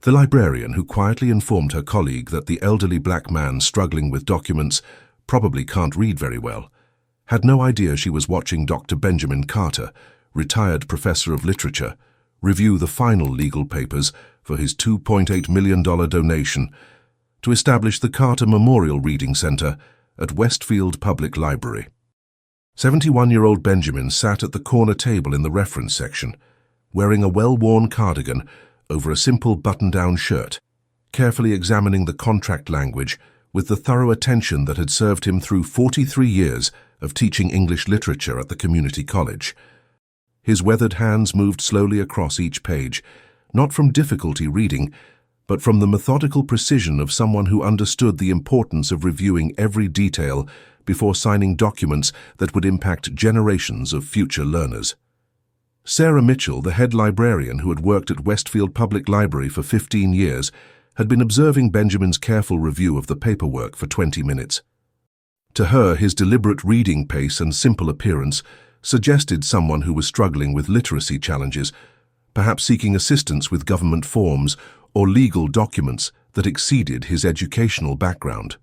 The librarian, who quietly informed her colleague that the elderly black man struggling with documents probably can't read very well, had no idea she was watching Dr. Benjamin Carter, retired professor of literature, review the final legal papers for his $2.8 million donation to establish the Carter Memorial Reading Center at Westfield Public Library. 71-year-old Benjamin sat at the corner table in the reference section, wearing a well-worn cardigan over a simple button-down shirt, carefully examining the contract language with the thorough attention that had served him through 43 years of teaching English literature at the community college. His weathered hands moved slowly across each page, not from difficulty reading, but from the methodical precision of someone who understood the importance of reviewing every detail before signing documents that would impact generations of future learners. Sarah Mitchell, the head librarian who had worked at Westfield Public Library for 15 years, had been observing Benjamin's careful review of the paperwork for 20 minutes. To her, his deliberate reading pace and simple appearance suggested someone who was struggling with literacy challenges, perhaps seeking assistance with government forms or legal documents that exceeded his educational background.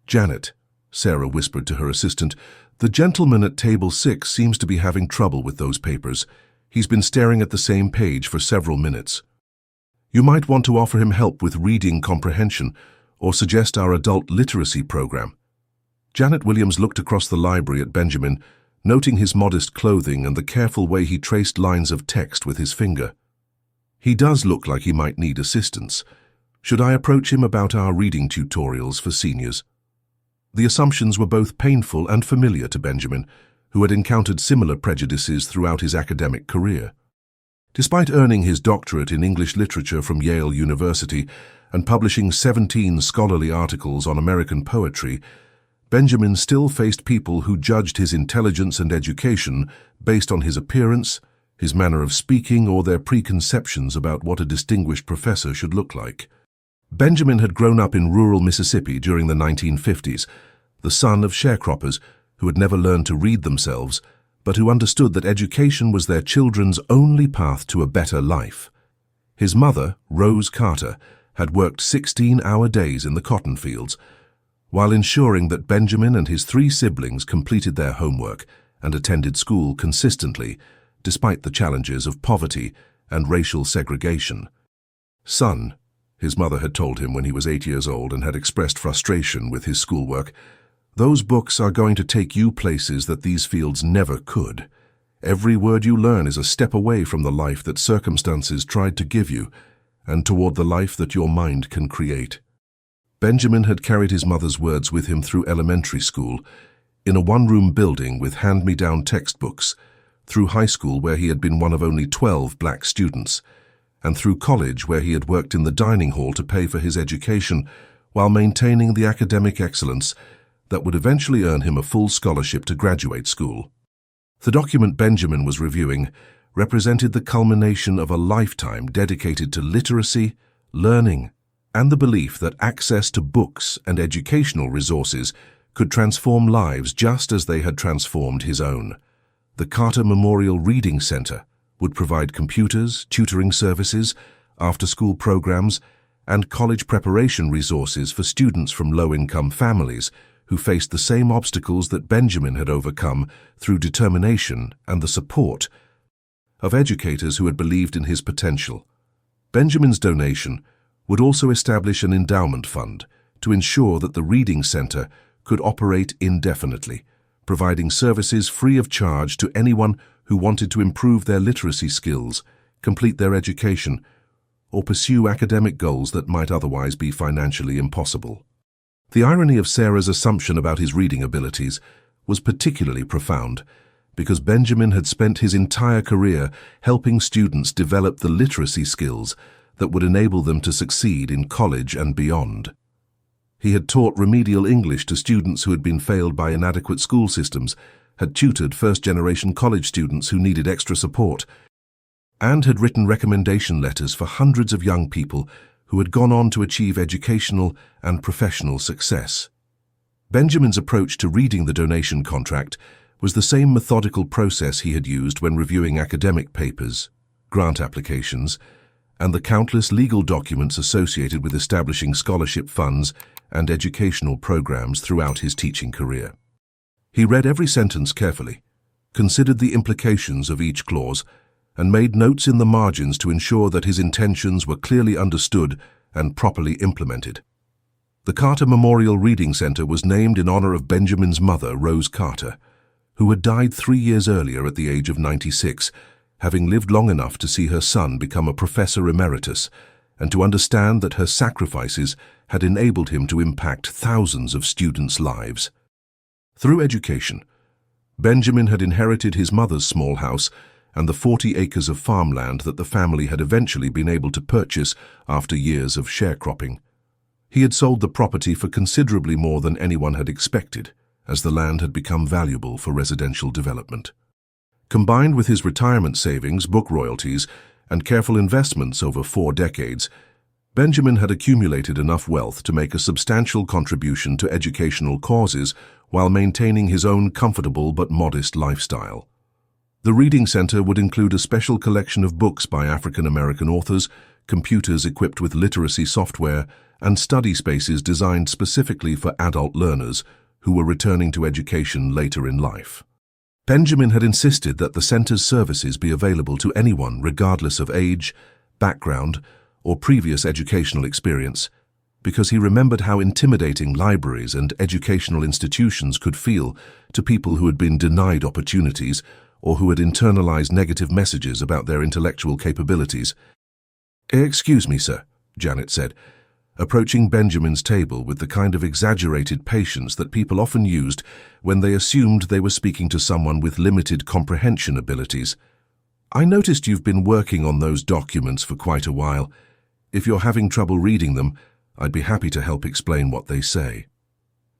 "Janet," Sarah whispered to her assistant, "the gentleman at table 6 seems to be having trouble with those papers. He's been staring at the same page for several minutes. You might want to offer him help with reading comprehension or suggest our adult literacy program." Janet Williams looked across the library at Benjamin, noting his modest clothing and the careful way he traced lines of text with his finger. "He does look like he might need assistance. Should I approach him about our reading tutorials for seniors?" The assumptions were both painful and familiar to Benjamin, who had encountered similar prejudices throughout his academic career. Despite earning his doctorate in English literature from Yale University and publishing 17 scholarly articles on American poetry, Benjamin still faced people who judged his intelligence and education based on his appearance, his manner of speaking, or their preconceptions about what a distinguished professor should look like. Benjamin had grown up in rural Mississippi during the 1950s, the son of sharecroppers who had never learned to read themselves, but who understood that education was their children's only path to a better life. His mother, Rose Carter, had worked 16-hour days in the cotton fields, while ensuring that Benjamin and his 3 siblings completed their homework and attended school consistently, despite the challenges of poverty and racial segregation. "Son," his mother had told him when he was 8 years old and had expressed frustration with his schoolwork, "those books are going to take you places that these fields never could. Every word you learn is a step away from the life that circumstances tried to give you and toward the life that your mind can create." Benjamin had carried his mother's words with him through elementary school, in a one-room building with hand-me-down textbooks, through high school where he had been one of only 12 black students, and through college where he had worked in the dining hall to pay for his education while maintaining the academic excellence that would eventually earn him a full scholarship to graduate school. The document Benjamin was reviewing represented the culmination of a lifetime dedicated to literacy, learning, and the belief that access to books and educational resources could transform lives just as they had transformed his own. The Carter Memorial Reading Center would provide computers, tutoring services, after-school programs, and college preparation resources for students from low-income families who faced the same obstacles that Benjamin had overcome through determination and the support of educators who had believed in his potential. Benjamin's donation would also establish an endowment fund to ensure that the Reading Center could operate indefinitely, providing services free of charge to anyone who wanted to improve their literacy skills, complete their education, or pursue academic goals that might otherwise be financially impossible. The irony of Sarah's assumption about his reading abilities was particularly profound, because Benjamin had spent his entire career helping students develop the literacy skills that would enable them to succeed in college and beyond. He had taught remedial English to students who had been failed by inadequate school systems, had tutored first-generation college students who needed extra support, and had written recommendation letters for hundreds of young people who had gone on to achieve educational and professional success. Benjamin's approach to reading the donation contract was the same methodical process he had used when reviewing academic papers, grant applications, and the countless legal documents associated with establishing scholarship funds and educational programs throughout his teaching career. He read every sentence carefully, considered the implications of each clause, and made notes in the margins to ensure that his intentions were clearly understood and properly implemented. The Carter Memorial Reading Center was named in honor of Benjamin's mother, Rose Carter, who had died 3 years earlier at the age of 96, having lived long enough to see her son become a professor emeritus and to understand that her sacrifices had enabled him to impact thousands of students' lives. Through education, Benjamin had inherited his mother's small house and the 40 acres of farmland that the family had eventually been able to purchase after years of sharecropping. He had sold the property for considerably more than anyone had expected, as the land had become valuable for residential development. Combined with his retirement savings, book royalties, and careful investments over 4 decades, Benjamin had accumulated enough wealth to make a substantial contribution to educational causes while maintaining his own comfortable but modest lifestyle. The Reading Center would include a special collection of books by African-American authors, computers equipped with literacy software, and study spaces designed specifically for adult learners who were returning to education later in life. Benjamin had insisted that the center's services be available to anyone regardless of age, background, or previous educational experience, because he remembered how intimidating libraries and educational institutions could feel to people who had been denied opportunities or who had internalized negative messages about their intellectual capabilities. "Excuse me, sir," Janet said, approaching Benjamin's table with the kind of exaggerated patience that people often used when they assumed they were speaking to someone with limited comprehension abilities. "I noticed you've been working on those documents for quite a while. If you're having trouble reading them, I'd be happy to help explain what they say."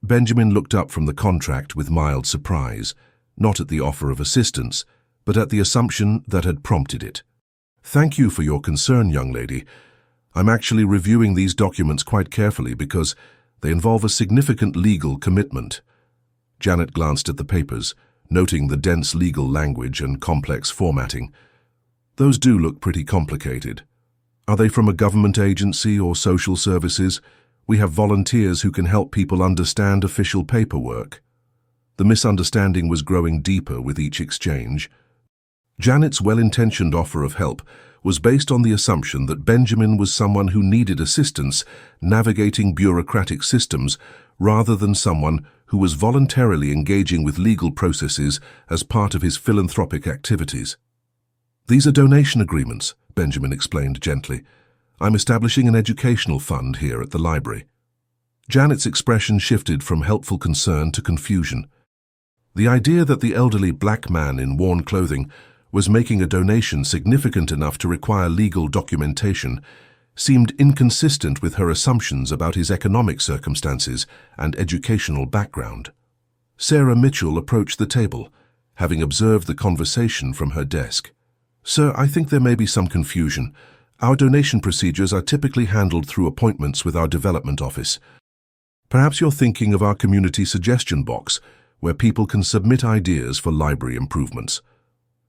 Benjamin looked up from the contract with mild surprise, not at the offer of assistance, but at the assumption that had prompted it. "Thank you for your concern, young lady. I'm actually reviewing these documents quite carefully because they involve a significant legal commitment." Janet glanced at the papers, noting the dense legal language and complex formatting. "Those do look pretty complicated. Are they from a government agency or social services? We have volunteers who can help people understand official paperwork." The misunderstanding was growing deeper with each exchange. Janet's well-intentioned offer of help was based on the assumption that Benjamin was someone who needed assistance navigating bureaucratic systems rather than someone who was voluntarily engaging with legal processes as part of his philanthropic activities. "These are donation agreements," Benjamin explained gently. "I'm establishing an educational fund here at the library." Janet's expression shifted from helpful concern to confusion. The idea that the elderly black man in worn clothing was making a donation significant enough to require legal documentation seemed inconsistent with her assumptions about his economic circumstances and educational background. Sarah Mitchell approached the table, having observed the conversation from her desk. "Sir, I think there may be some confusion. Our donation procedures are typically handled through appointments with our development office. Perhaps you're thinking of our community suggestion box, where people can submit ideas for library improvements."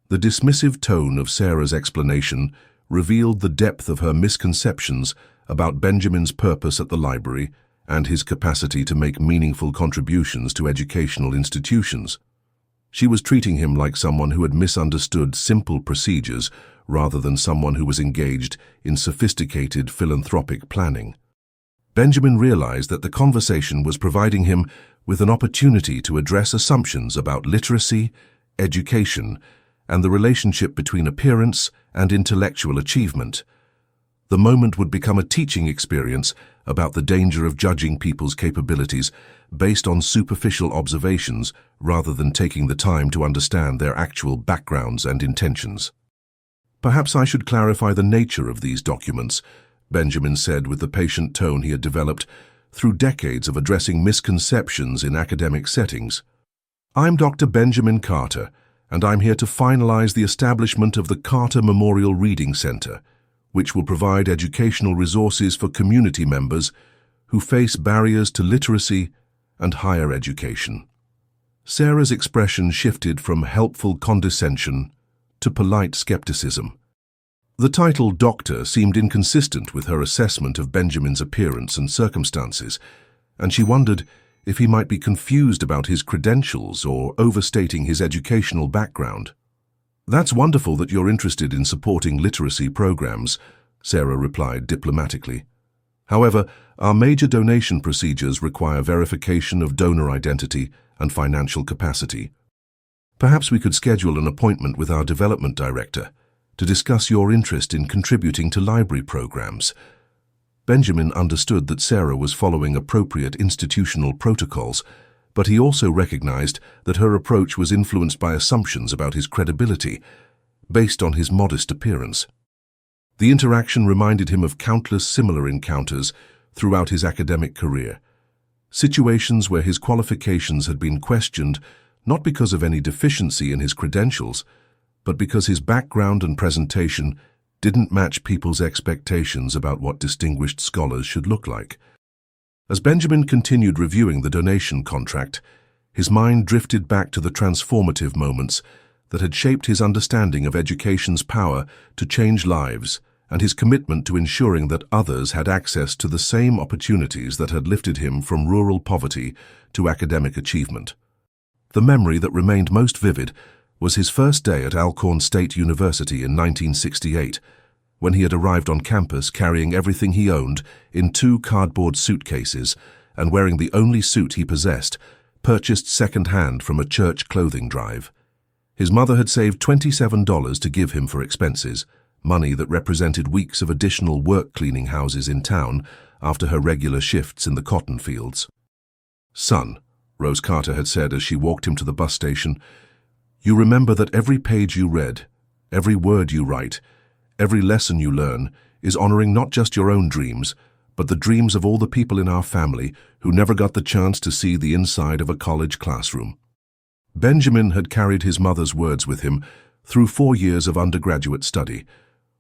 The dismissive tone of Sarah's explanation revealed the depth of her misconceptions about Benjamin's purpose at the library and his capacity to make meaningful contributions to educational institutions. She was treating him like someone who had misunderstood simple procedures rather than someone who was engaged in sophisticated philanthropic planning. Benjamin realized that the conversation was providing him with an opportunity to address assumptions about literacy, education, and the relationship between appearance and intellectual achievement. The moment would become a teaching experience about the danger of judging people's capabilities based on superficial observations rather than taking the time to understand their actual backgrounds and intentions. "Perhaps I should clarify the nature of these documents," Benjamin said with the patient tone he had developed through decades of addressing misconceptions in academic settings. "I'm Dr. Benjamin Carter, and I'm here to finalize the establishment of the Carter Memorial Reading Center, which will provide educational resources for community members who face barriers to literacy and higher education." Sarah's expression shifted from helpful condescension to polite skepticism. The title doctor seemed inconsistent with her assessment of Benjamin's appearance and circumstances, and she wondered if he might be confused about his credentials or overstating his educational background. "That's wonderful that you're interested in supporting literacy programs," Sarah replied diplomatically. "However, our major donation procedures require verification of donor identity and financial capacity. Perhaps we could schedule an appointment with our development director to discuss your interest in contributing to library programs." Benjamin understood that Sarah was following appropriate institutional protocols, but he also recognized that her approach was influenced by assumptions about his credibility, based on his modest appearance. The interaction reminded him of countless similar encounters throughout his academic career, situations where his qualifications had been questioned not because of any deficiency in his credentials, but because his background and presentation didn't match people's expectations about what distinguished scholars should look like. As Benjamin continued reviewing the donation contract, his mind drifted back to the transformative moments that had shaped his understanding of education's power to change lives and his commitment to ensuring that others had access to the same opportunities that had lifted him from rural poverty to academic achievement. The memory that remained most vivid was his first day at Alcorn State University in 1968, when he had arrived on campus carrying everything he owned in 2 cardboard suitcases and wearing the only suit he possessed, purchased second-hand from a church clothing drive. His mother had saved $27 to give him for expenses, money that represented weeks of additional work cleaning houses in town after her regular shifts in the cotton fields. "Son," Rose Carter had said as she walked him to the bus station, "you remember that every page you read, every word you write, every lesson you learn is honoring not just your own dreams, but the dreams of all the people in our family who never got the chance to see the inside of a college classroom." Benjamin had carried his mother's words with him through 4 years of undergraduate study,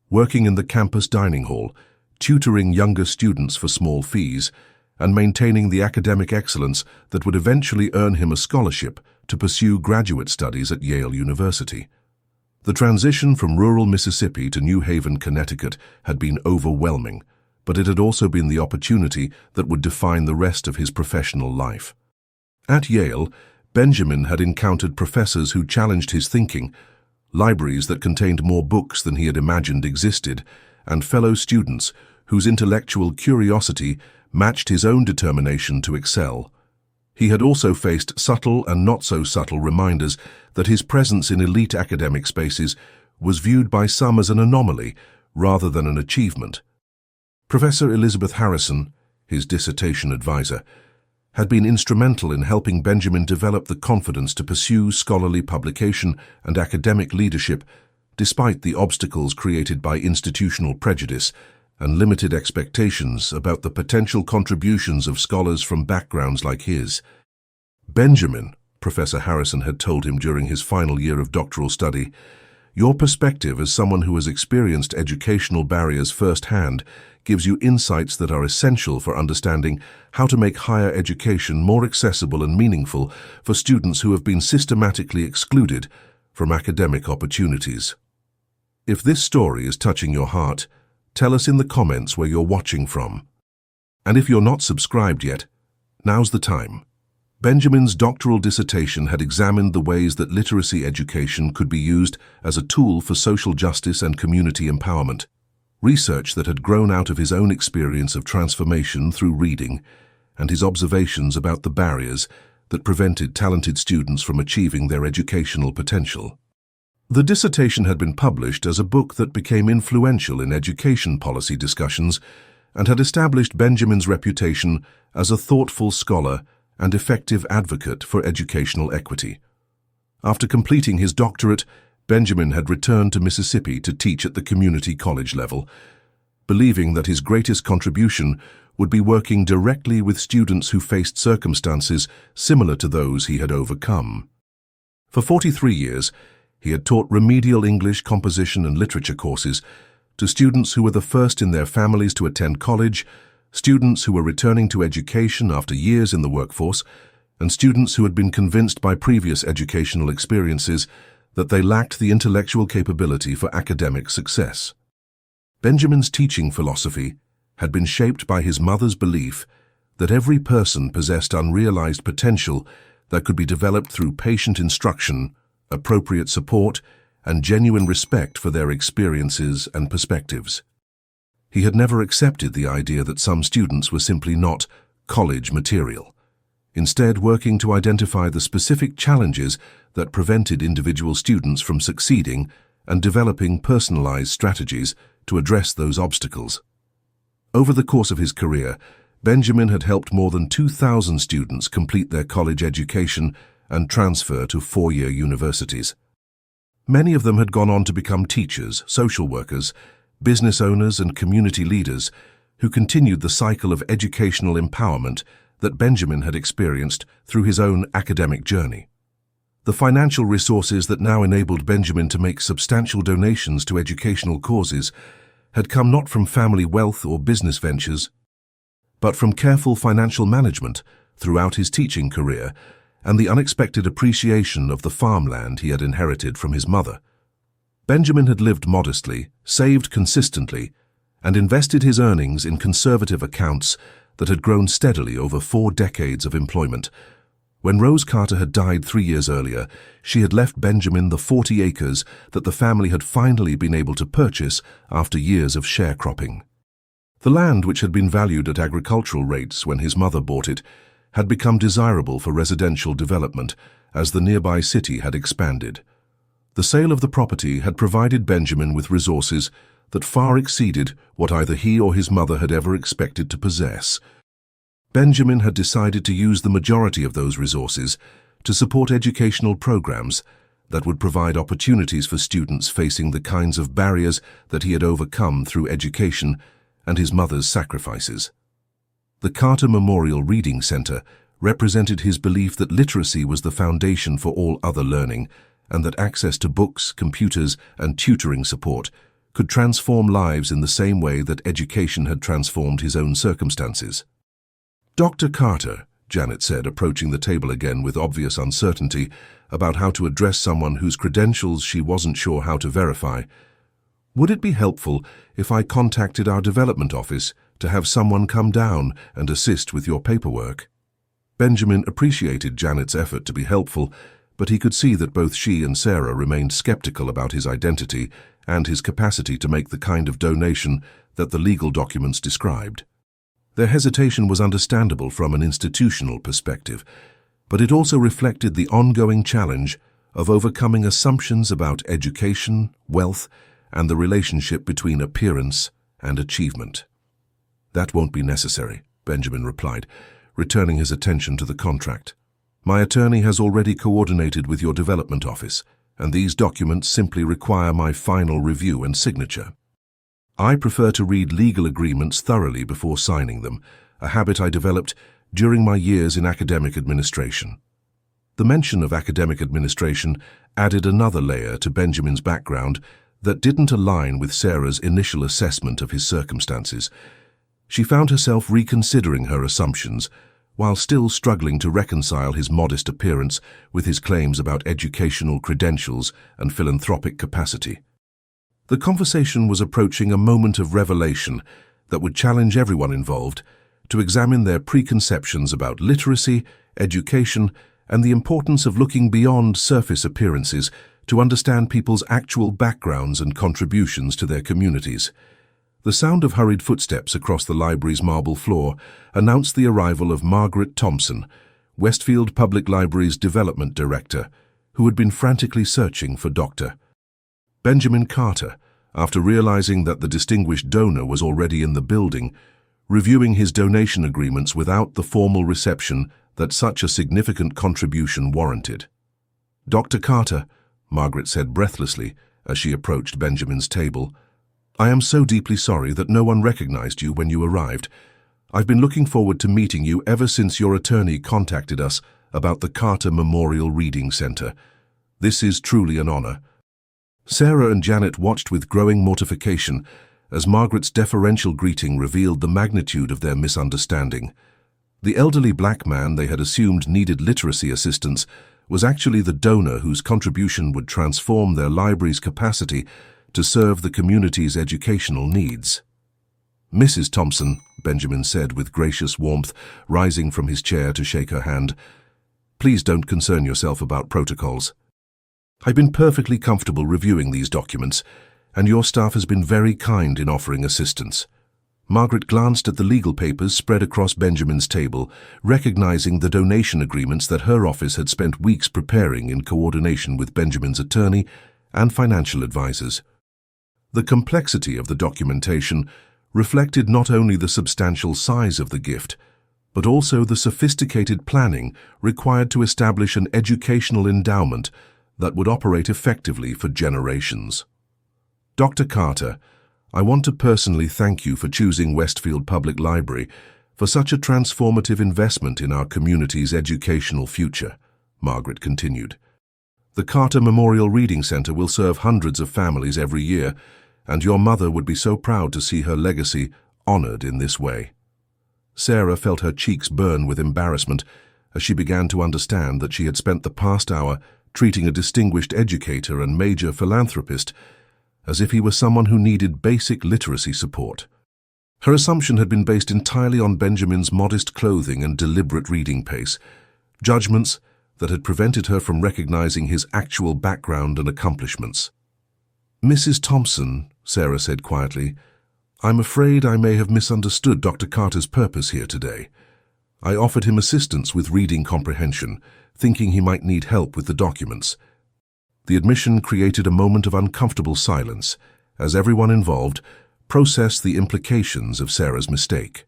working in the campus dining hall, tutoring younger students for small fees, and maintaining the academic excellence that would eventually earn him a scholarship to pursue graduate studies at Yale University. The transition from rural Mississippi to New Haven, Connecticut had been overwhelming, but it had also been the opportunity that would define the rest of his professional life. At Yale, Benjamin had encountered professors who challenged his thinking, libraries that contained more books than he had imagined existed, and fellow students whose intellectual curiosity matched his own determination to excel. He had also faced subtle and not-so-subtle reminders that his presence in elite academic spaces was viewed by some as an anomaly rather than an achievement. Professor Elizabeth Harrison, his dissertation advisor, had been instrumental in helping Benjamin develop the confidence to pursue scholarly publication and academic leadership despite the obstacles created by institutional prejudice and limited expectations about the potential contributions of scholars from backgrounds like his. "Benjamin," Professor Harrison had told him during his final year of doctoral study, "your perspective as someone who has experienced educational barriers firsthand gives you insights that are essential for understanding how to make higher education more accessible and meaningful for students who have been systematically excluded from academic opportunities." If this story is touching your heart, tell us in the comments where you're watching from. And if you're not subscribed yet, now's the time. Benjamin's doctoral dissertation had examined the ways that literacy education could be used as a tool for social justice and community empowerment, research that had grown out of his own experience of transformation through reading, and his observations about the barriers that prevented talented students from achieving their educational potential. The dissertation had been published as a book that became influential in education policy discussions and had established Benjamin's reputation as a thoughtful scholar and effective advocate for educational equity. After completing his doctorate, Benjamin had returned to Mississippi to teach at the community college level, believing that his greatest contribution would be working directly with students who faced circumstances similar to those he had overcome. For 43 years, he had taught remedial English, composition, and literature courses to students who were the first in their families to attend college, students who were returning to education after years in the workforce, and students who had been convinced by previous educational experiences that they lacked the intellectual capability for academic success. Benjamin's teaching philosophy had been shaped by his mother's belief that every person possessed unrealized potential that could be developed through patient instruction, appropriate support, and genuine respect for their experiences and perspectives. He had never accepted the idea that some students were simply not college material, instead working to identify the specific challenges that prevented individual students from succeeding and developing personalized strategies to address those obstacles. Over the course of his career, Benjamin had helped more than 2,000 students complete their college education and transfer to four-year universities. Many of them had gone on to become teachers, social workers, business owners, and community leaders who continued the cycle of educational empowerment that Benjamin had experienced through his own academic journey. The financial resources that now enabled Benjamin to make substantial donations to educational causes had come not from family wealth or business ventures, but from careful financial management throughout his teaching career and the unexpected appreciation of the farmland he had inherited from his mother. Benjamin had lived modestly, saved consistently, and invested his earnings in conservative accounts that had grown steadily over 4 decades of employment. When Rose Carter had died 3 years earlier, she had left Benjamin the 40 acres that the family had finally been able to purchase after years of sharecropping. The land, which had been valued at agricultural rates when his mother bought it, had become desirable for residential development as the nearby city had expanded. The sale of the property had provided Benjamin with resources that far exceeded what either he or his mother had ever expected to possess. Benjamin had decided to use the majority of those resources to support educational programs that would provide opportunities for students facing the kinds of barriers that he had overcome through education and his mother's sacrifices. The Carter Memorial Reading Center represented his belief that literacy was the foundation for all other learning, and that access to books, computers, and tutoring support could transform lives in the same way that education had transformed his own circumstances. "Dr. Carter," Janet said, approaching the table again with obvious uncertainty about how to address someone whose credentials she wasn't sure how to verify, "would it be helpful if I contacted our development office to have someone come down and assist with your paperwork?" Benjamin appreciated Janet's effort to be helpful, but he could see that both she and Sarah remained skeptical about his identity and his capacity to make the kind of donation that the legal documents described. Their hesitation was understandable from an institutional perspective, but it also reflected the ongoing challenge of overcoming assumptions about education, wealth, and the relationship between appearance and achievement. "That won't be necessary," Benjamin replied, returning his attention to the contract. "My attorney has already coordinated with your development office, and these documents simply require my final review and signature. I prefer to read legal agreements thoroughly before signing them, a habit I developed during my years in academic administration." The mention of academic administration added another layer to Benjamin's background that didn't align with Sarah's initial assessment of his circumstances. She found herself reconsidering her assumptions, while still struggling to reconcile his modest appearance with his claims about educational credentials and philanthropic capacity. The conversation was approaching a moment of revelation that would challenge everyone involved to examine their preconceptions about literacy, education, and the importance of looking beyond surface appearances to understand people's actual backgrounds and contributions to their communities. The sound of hurried footsteps across the library's marble floor announced the arrival of Margaret Thompson, Westfield Public Library's development director, who had been frantically searching for Dr. Benjamin Carter, after realizing that the distinguished donor was already in the building, reviewing his donation agreements without the formal reception that such a significant contribution warranted. "Dr. Carter," Margaret said breathlessly as she approached Benjamin's table, "I am so deeply sorry that no one recognized you when you arrived. I've been looking forward to meeting you ever since your attorney contacted us about the Carter Memorial Reading Center. This is truly an honor." Sarah and Janet watched with growing mortification as Margaret's deferential greeting revealed the magnitude of their misunderstanding. The elderly black man they had assumed needed literacy assistance was actually the donor whose contribution would transform their library's capacity to serve the community's educational needs. "Mrs. Thompson," Benjamin said with gracious warmth, rising from his chair to shake her hand, "please don't concern yourself about protocols. I've been perfectly comfortable reviewing these documents, and your staff has been very kind in offering assistance." Margaret glanced at the legal papers spread across Benjamin's table, recognizing the donation agreements that her office had spent weeks preparing in coordination with Benjamin's attorney and financial advisors. The complexity of the documentation reflected not only the substantial size of the gift, but also the sophisticated planning required to establish an educational endowment that would operate effectively for generations. "Dr. Carter, I want to personally thank you for choosing Westfield Public Library for such a transformative investment in our community's educational future," Margaret continued. "The Carter Memorial Reading Center will serve hundreds of families every year, and your mother would be so proud to see her legacy honored in this way." Sarah felt her cheeks burn with embarrassment as she began to understand that she had spent the past hour treating a distinguished educator and major philanthropist as if he were someone who needed basic literacy support. Her assumption had been based entirely on Benjamin's modest clothing and deliberate reading pace, judgments that had prevented her from recognizing his actual background and accomplishments. "Mrs. Thompson," Sarah said quietly, "I'm afraid I may have misunderstood Dr. Carter's purpose here today. I offered him assistance with reading comprehension, thinking he might need help with the documents." The admission created a moment of uncomfortable silence as everyone involved processed the implications of Sarah's mistake.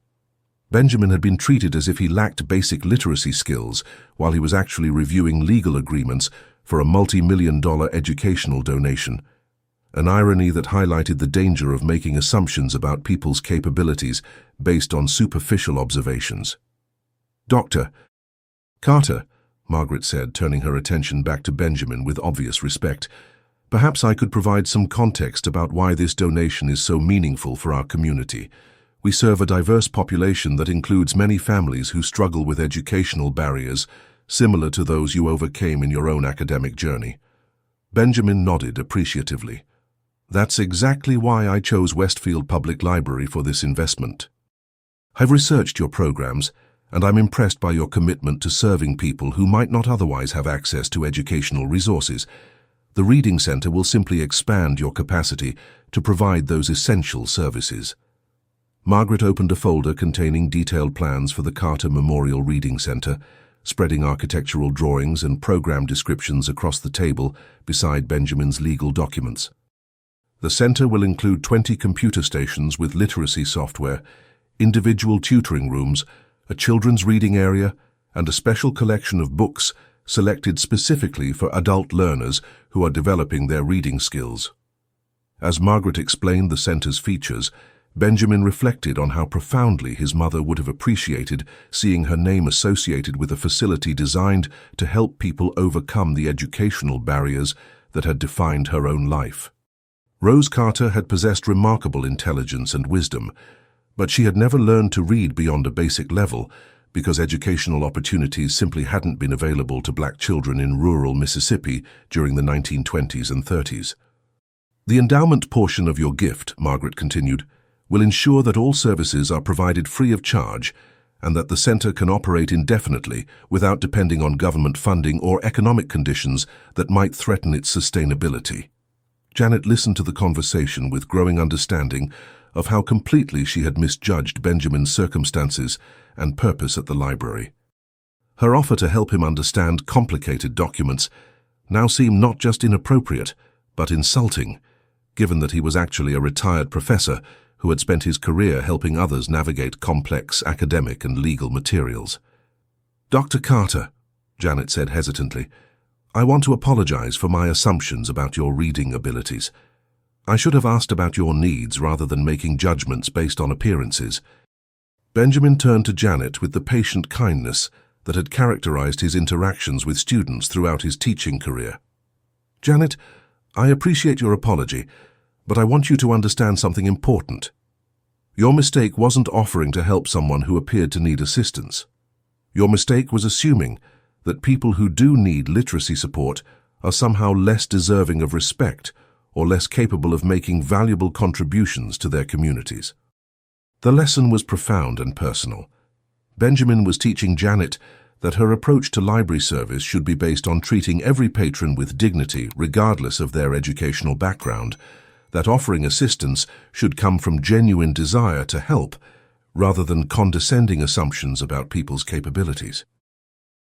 Benjamin had been treated as if he lacked basic literacy skills while he was actually reviewing legal agreements for a multi-million-dollar educational donation, an irony that highlighted the danger of making assumptions about people's capabilities based on superficial observations. "Dr. Carter," Margaret said, turning her attention back to Benjamin with obvious respect, "perhaps I could provide some context about why this donation is so meaningful for our community. We serve a diverse population that includes many families who struggle with educational barriers similar to those you overcame in your own academic journey." Benjamin nodded appreciatively. "That's exactly why I chose Westfield Public Library for this investment. I've researched your programs, and I'm impressed by your commitment to serving people who might not otherwise have access to educational resources. The Reading Center will simply expand your capacity to provide those essential services." Margaret opened a folder containing detailed plans for the Carter Memorial Reading Center, spreading architectural drawings and program descriptions across the table beside Benjamin's legal documents. "The center will include 20 computer stations with literacy software, individual tutoring rooms, a children's reading area, and a special collection of books selected specifically for adult learners who are developing their reading skills." As Margaret explained the center's features, Benjamin reflected on how profoundly his mother would have appreciated seeing her name associated with a facility designed to help people overcome the educational barriers that had defined her own life. Rose Carter had possessed remarkable intelligence and wisdom, but she had never learned to read beyond a basic level because educational opportunities simply hadn't been available to black children in rural Mississippi during the 1920s and 30s. "The endowment portion of your gift," Margaret continued, "will ensure that all services are provided free of charge and that the center can operate indefinitely without depending on government funding or economic conditions that might threaten its sustainability." Janet listened to the conversation with growing understanding of how completely she had misjudged Benjamin's circumstances and purpose at the library. Her offer to help him understand complicated documents now seemed not just inappropriate, but insulting, given that he was actually a retired professor who had spent his career helping others navigate complex academic and legal materials. "Dr. Carter," Janet said hesitantly, "I want to apologize for my assumptions about your reading abilities. I should have asked about your needs rather than making judgments based on appearances." Benjamin turned to Janet with the patient kindness that had characterized his interactions with students throughout his teaching career. "Janet, I appreciate your apology, but I want you to understand something important. Your mistake wasn't offering to help someone who appeared to need assistance. Your mistake was assuming that people who do need literacy support are somehow less deserving of respect or less capable of making valuable contributions to their communities. The lesson was profound and personal. Benjamin was teaching Janet that her approach to library service should be based on treating every patron with dignity regardless of their educational background, that offering assistance should come from genuine desire to help rather than condescending assumptions about people's capabilities.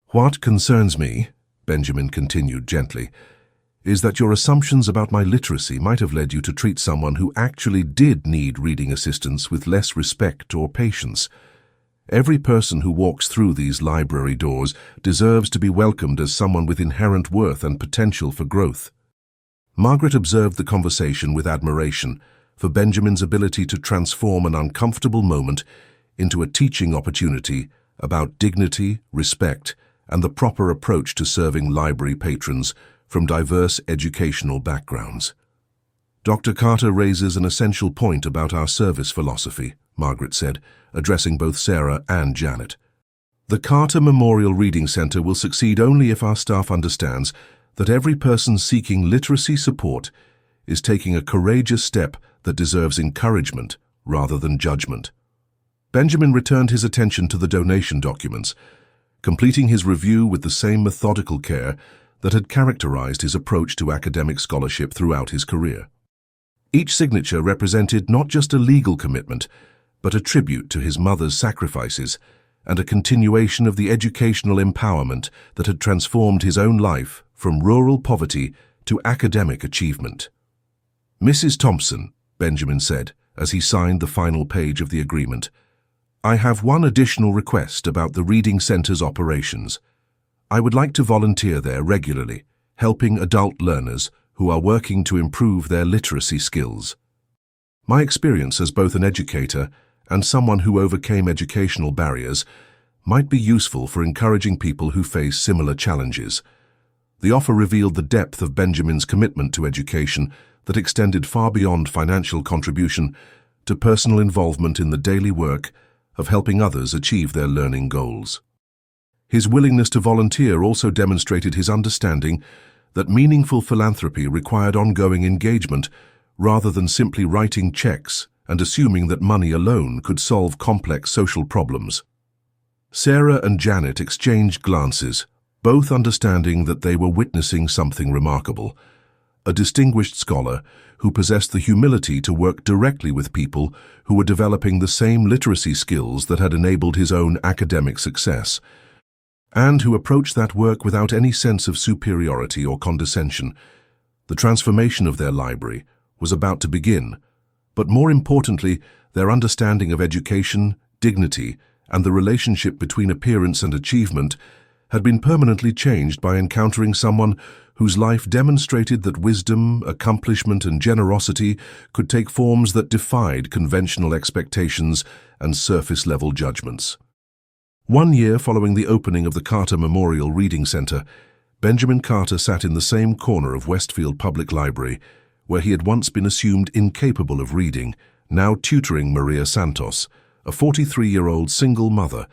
"What concerns me," Benjamin continued gently, "is that your assumptions about my literacy might have led you to treat someone who actually did need reading assistance with less respect or patience. Every person who walks through these library doors deserves to be welcomed as someone with inherent worth and potential for growth." Margaret observed the conversation with admiration for Benjamin's ability to transform an uncomfortable moment into a teaching opportunity about dignity, respect, and the proper approach to serving library patrons from diverse educational backgrounds. "Dr. Carter raises an essential point about our service philosophy," Margaret said, addressing both Sarah and Janet. "The Carter Memorial Reading Center will succeed only if our staff understands that every person seeking literacy support is taking a courageous step that deserves encouragement rather than judgment." Benjamin returned his attention to the donation documents, completing his review with the same methodical care that had characterized his approach to academic scholarship throughout his career. Each signature represented not just a legal commitment, but a tribute to his mother's sacrifices and a continuation of the educational empowerment that had transformed his own life from rural poverty to academic achievement. "Mrs. Thompson," Benjamin said as he signed the final page of the agreement, "I have one additional request about the Reading Center's operations. I would like to volunteer there regularly, helping adult learners who are working to improve their literacy skills. My experience as both an educator and someone who overcame educational barriers might be useful for encouraging people who face similar challenges." The offer revealed the depth of Benjamin's commitment to education that extended far beyond financial contribution to personal involvement in the daily work of helping others achieve their learning goals. His willingness to volunteer also demonstrated his understanding that meaningful philanthropy required ongoing engagement rather than simply writing checks and assuming that money alone could solve complex social problems. Sarah and Janet exchanged glances, both understanding that they were witnessing something remarkable. A distinguished scholar who possessed the humility to work directly with people who were developing the same literacy skills that had enabled his own academic success, and who approached that work without any sense of superiority or condescension. The transformation of their library was about to begin, but more importantly, their understanding of education, dignity, and the relationship between appearance and achievement had been permanently changed by encountering someone whose life demonstrated that wisdom, accomplishment, and generosity could take forms that defied conventional expectations and surface-level judgments. 1 year following the opening of the Carter Memorial Reading Center, Benjamin Carter sat in the same corner of Westfield Public Library, where he had once been assumed incapable of reading, now tutoring Maria Santos, a 43-year-old single mother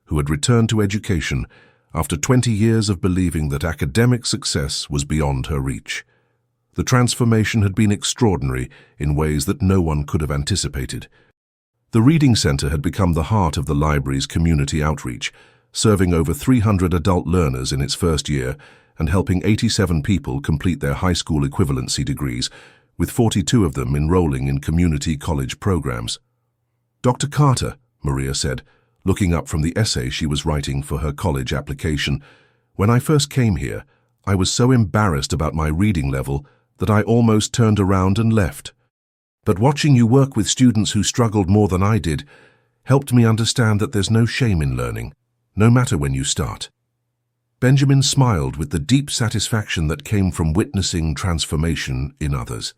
who had returned to education after 20 years of believing that academic success was beyond her reach. The transformation had been extraordinary in ways that no one could have anticipated. The Reading Center had become the heart of the library's community outreach, serving over 300 adult learners in its first year and helping 87 people complete their high school equivalency degrees, with 42 of them enrolling in community college programs. "Dr. Carter," Maria said, looking up from the essay she was writing for her college application, "when I first came here, I was so embarrassed about my reading level that I almost turned around and left. But watching you work with students who struggled more than I did helped me understand that there's no shame in learning, no matter when you start." Benjamin smiled with the deep satisfaction that came from witnessing transformation in others.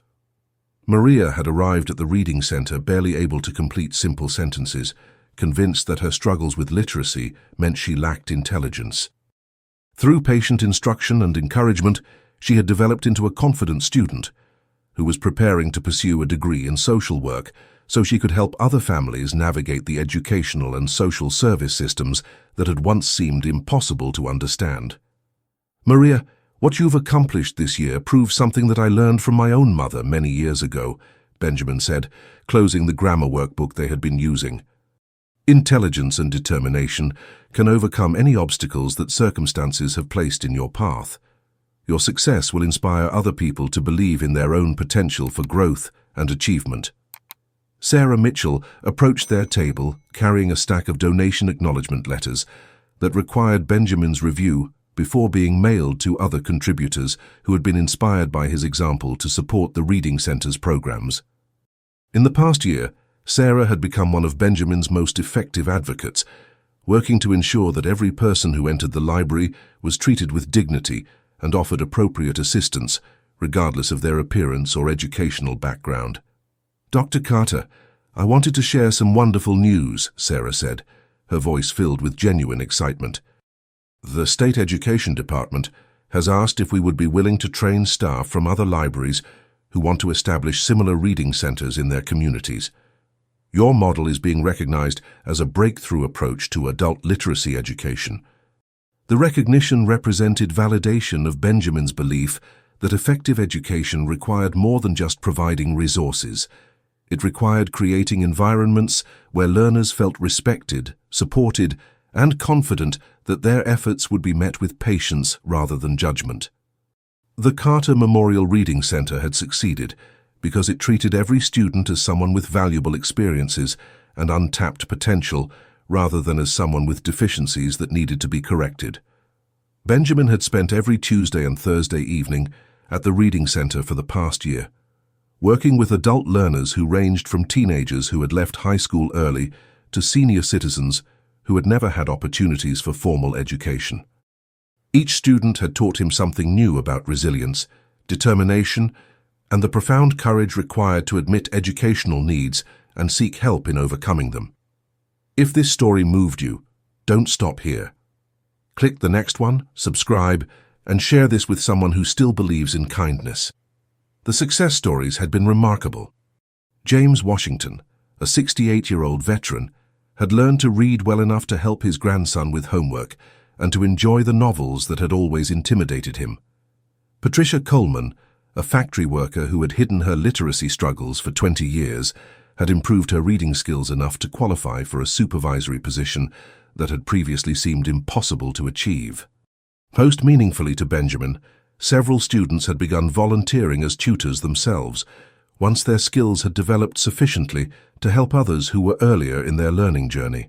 Maria had arrived at the Reading Center barely able to complete simple sentences, convinced that her struggles with literacy meant she lacked intelligence. Through patient instruction and encouragement, she had developed into a confident student who was preparing to pursue a degree in social work so she could help other families navigate the educational and social service systems that had once seemed impossible to understand. "Maria, "What you've accomplished this year proves something that I learned from my own mother many years ago," Benjamin said, closing the grammar workbook they had been using. "Intelligence and determination can overcome any obstacles that circumstances have placed in your path. Your success will inspire other people to believe in their own potential for growth and achievement." Sarah Mitchell approached their table carrying a stack of donation acknowledgement letters that required Benjamin's review before being mailed to other contributors who had been inspired by his example to support the Reading Center's programs. In the past year, Sarah had become one of Benjamin's most effective advocates, working to ensure that every person who entered the library was treated with dignity and offered appropriate assistance, regardless of their appearance or educational background. "Dr. Carter, I wanted to share some wonderful news," Sarah said, her voice filled with genuine excitement. "The State Education Department has asked if we would be willing to train staff from other libraries who want to establish similar reading centers in their communities. Your model is being recognized as a breakthrough approach to adult literacy education." The recognition represented validation of Benjamin's belief that effective education required more than just providing resources. It required creating environments where learners felt respected, supported, and confident that their efforts would be met with patience rather than judgment. The Carter Memorial Reading Center had succeeded because it treated every student as someone with valuable experiences and untapped potential rather than as someone with deficiencies that needed to be corrected. Benjamin had spent every Tuesday and Thursday evening at the Reading Center for the past year, working with adult learners who ranged from teenagers who had left high school early to senior citizens who had never had opportunities for formal education. Each student had taught him something new about resilience, determination, and the profound courage required to admit educational needs and seek help in overcoming them. If this story moved you, don't stop here. Click the next one, subscribe, and share this with someone who still believes in kindness. The success stories had been remarkable. James Washington, a 68-year-old veteran, had learned to read well enough to help his grandson with homework and to enjoy the novels that had always intimidated him. Patricia Coleman, a factory worker who had hidden her literacy struggles for 20 years, had improved her reading skills enough to qualify for a supervisory position that had previously seemed impossible to achieve. Most meaningfully to Benjamin, several students had begun volunteering as tutors themselves, once their skills had developed sufficiently to help others who were earlier in their learning journey.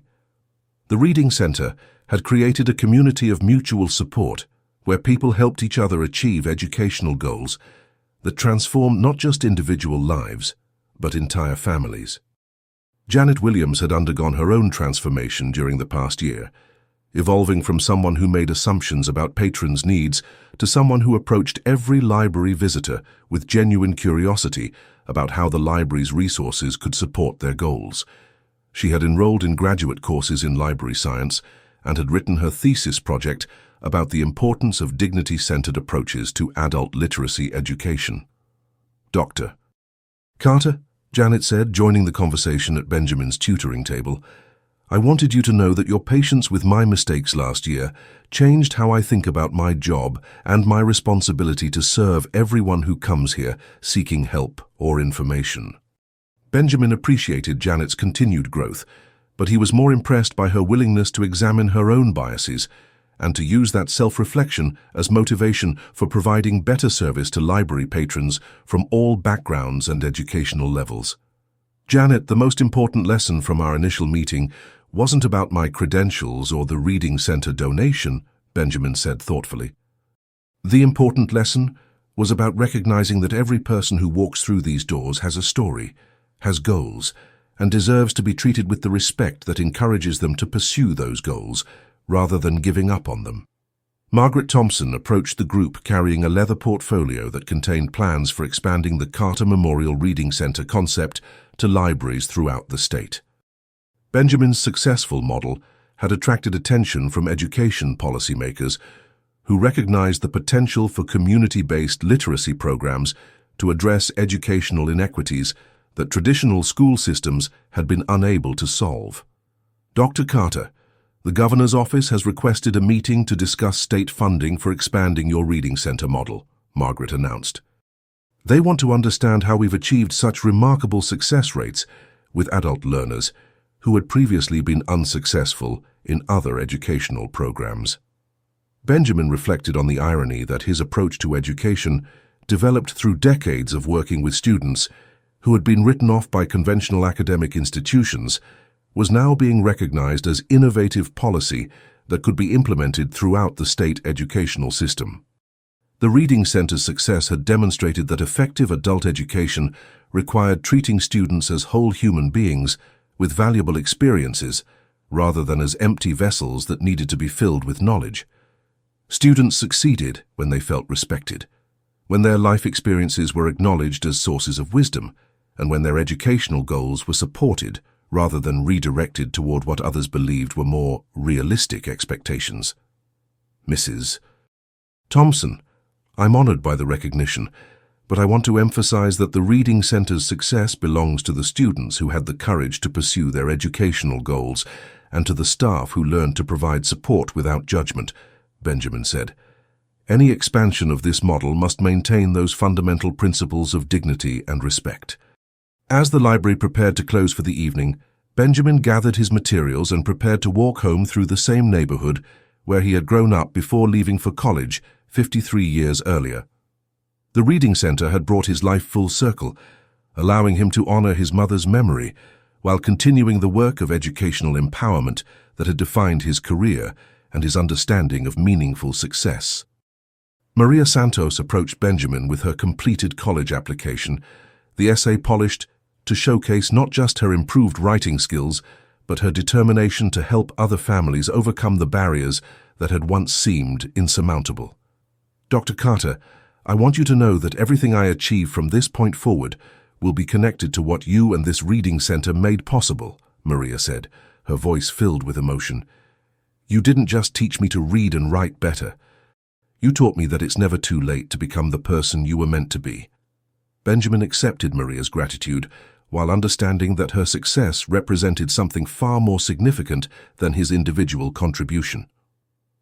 The Reading Center had created a community of mutual support where people helped each other achieve educational goals that transformed not just individual lives, but entire families. Janet Williams had undergone her own transformation during the past year, evolving from someone who made assumptions about patrons' needs to someone who approached every library visitor with genuine curiosity about how the library's resources could support their goals. She had enrolled in graduate courses in library science and had written her thesis project about the importance of dignity-centered approaches to adult literacy education. "Dr. Carter," Janet said, joining the conversation at Benjamin's tutoring table, "I wanted you to know that your patience with my mistakes last year changed how I think about my job and my responsibility to serve everyone who comes here seeking help or information." Benjamin appreciated Janet's continued growth, but he was more impressed by her willingness to examine her own biases and to use that self-reflection as motivation for providing better service to library patrons from all backgrounds and educational levels. "Janet, the most important lesson from our initial meeting wasn't about my credentials or the Reading Center donation," Benjamin said thoughtfully. "The important lesson was about recognizing that every person who walks through these doors has a story, has goals, and deserves to be treated with the respect that encourages them to pursue those goals, rather than giving up on them." Margaret Thompson approached the group carrying a leather portfolio that contained plans for expanding the Carter Memorial Reading Center concept to libraries throughout the state. Benjamin's successful model had attracted attention from education policymakers who recognized the potential for community-based literacy programs to address educational inequities that traditional school systems had been unable to solve. "Dr. Carter, The Governor's office has requested a meeting to discuss state funding for expanding your reading center model, Margaret announced. They want to understand how we've achieved such remarkable success rates with adult learners who had previously been unsuccessful in other educational programs. Benjamin reflected on the irony that his approach to education, developed through decades of working with students who had been written off by conventional academic institutions, was now being recognized as innovative policy that could be implemented throughout the state educational system. The Reading Center's success had demonstrated that effective adult education required treating students as whole human beings with valuable experiences rather than as empty vessels that needed to be filled with knowledge. Students succeeded when they felt respected, when their life experiences were acknowledged as sources of wisdom, and when their educational goals were supported rather than redirected toward what others believed were more realistic expectations. Mrs. Thompson, I'm honored by the recognition, but I want to emphasize that the Reading Center's success belongs to the students who had the courage to pursue their educational goals and to the staff who learned to provide support without judgment, Benjamin said. Any expansion of this model must maintain those fundamental principles of dignity and respect. As the library prepared to close for the evening, Benjamin gathered his materials and prepared to walk home through the same neighborhood where he had grown up before leaving for college 53 years earlier. The Reading Center had brought his life full circle, allowing him to honor his mother's memory while continuing the work of educational empowerment that had defined his career and his understanding of meaningful success. Maria Santos approached Benjamin with her completed college application, the essay polished to showcase not just her improved writing skills, but her determination to help other families overcome the barriers that had once seemed insurmountable. Dr. Carter, I want you to know that everything I achieve from this point forward will be connected to what you and this reading center made possible, Maria said, her voice filled with emotion. You didn't just teach me to read and write better. You taught me that it's never too late to become the person you were meant to be. Benjamin accepted Maria's gratitude while understanding that her success represented something far more significant than his individual contribution.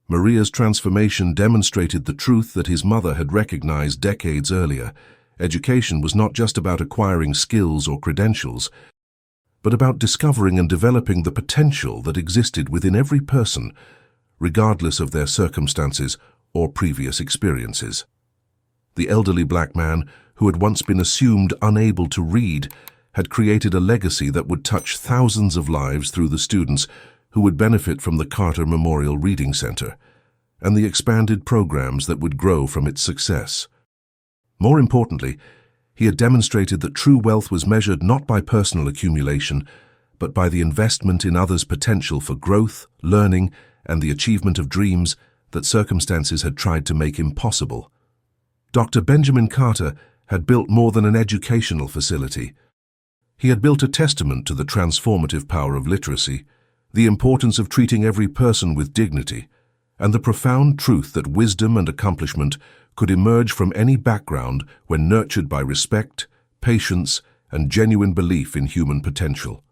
Maria's transformation demonstrated the truth that his mother had recognized decades earlier. Education was not just about acquiring skills or credentials, but about discovering and developing the potential that existed within every person, regardless of their circumstances or previous experiences. The elderly black man, who had once been assumed unable to read, had created a legacy that would touch thousands of lives through the students who would benefit from the Carter Memorial Reading Center and the expanded programs that would grow from its success. More importantly, he had demonstrated that true wealth was measured not by personal accumulation, but by the investment in others' potential for growth, learning, and the achievement of dreams that circumstances had tried to make impossible. Dr. Benjamin Carter had built more than an educational facility. He had built a testament to the transformative power of literacy, the importance of treating every person with dignity, and the profound truth that wisdom and accomplishment could emerge from any background when nurtured by respect, patience, and genuine belief in human potential.